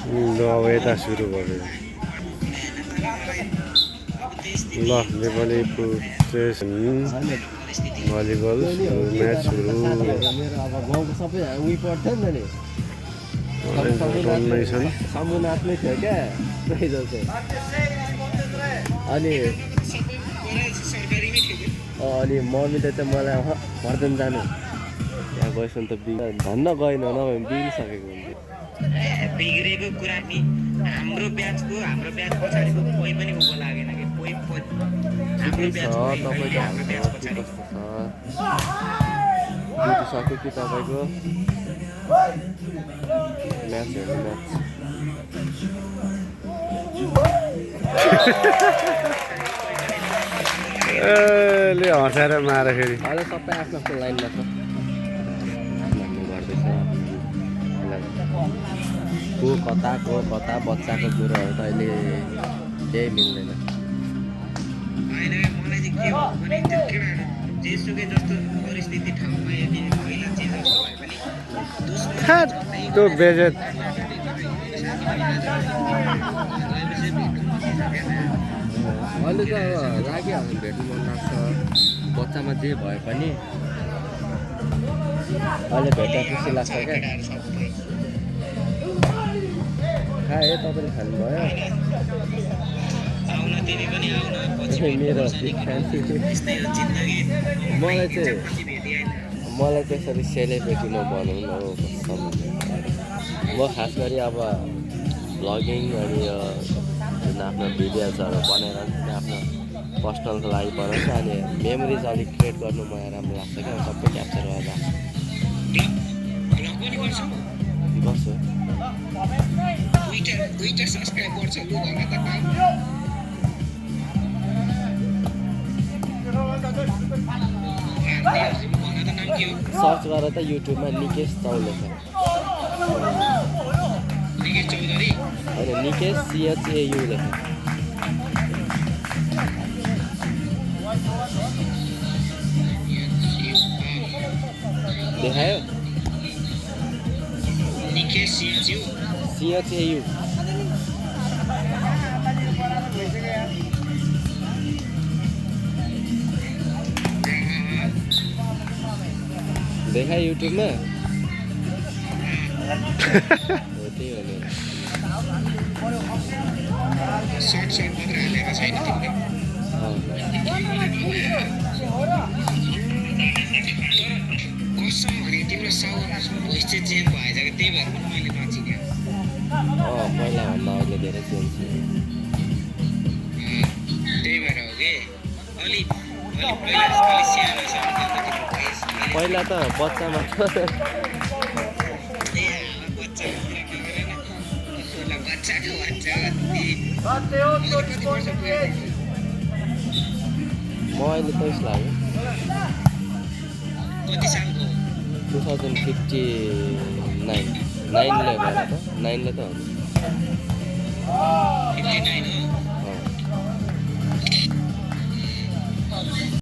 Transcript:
ल अब यता सुरु भयो ल नेपाली भलिबल म्याचहरू मेरो अब गाउँको सबै उही पढ्थ्यो नि त नि शम्भुनाथ नै थियो क्या प्राइजर चाहिँ अनि मम्मीले चाहिँ मलाई भर्दैन जानु यहाँ गएछ नि त धन्न गएन नभए बिग्रिसकेको हुन्थ्यो बिग्रेको कुरा नि हाम्रो ब्याच पछाडिको कोही पनि उँभो लागेन कि कोही हाम्रो ब्याच सक्यो कि तपाईँको म्याच हेर्नु ले हँसाएर मार फेरि अहिले सबै आफ्नो आफ्नो लाइनमा छ गर्दैछ को कता बच्चाको कुरोहरू त अहिले केही मिल्दैन मलाई चाहिँ के हो भने त्यो केटाहरू जेसुकै जस्तो परिस्थिति ठाउँमा यदि पहिला जे जस्तो भए पनि त्यो बेजेत अहिले त अब लागिहाल्नु भेट्नु मन लाग्छ बच्चामा जे भए पनि अहिले भेट्दा खुसी लाग्छ क्या खाए तपाईँले खानुभयो मेरो मलाई त्यसरी सेलिब्रेटी नभनौँ न म खास गरी अब भ्लगिङ अनि जुन आफ्नो भिडियोजहरू बनाएर आफ्नो पर्सनलको लागि बनाउँछ अनि मेमोरिज अलिक क्रिएट गर्नु मलाई राम्रो लाग्छ क्या सबै क्याप्चर गरेर गर्छु सर्च गरेर त युट्युबमा निकेश चौले छ होइन निकेश CHAU लेख देखायो CHAU देखा युट्युबमा त्यही हो नि तिम्रो भोइस चाहिँ चेन्ज भएछ कि त्यही भएर पनि मैले नचिने पहिलाभन्दा अहिले धेरै चेन्ज त्यही भएर हो कि पहिला त बच्चामा म अहिले 23 लाग्यो 2059 9ले भयो त 9ले त हो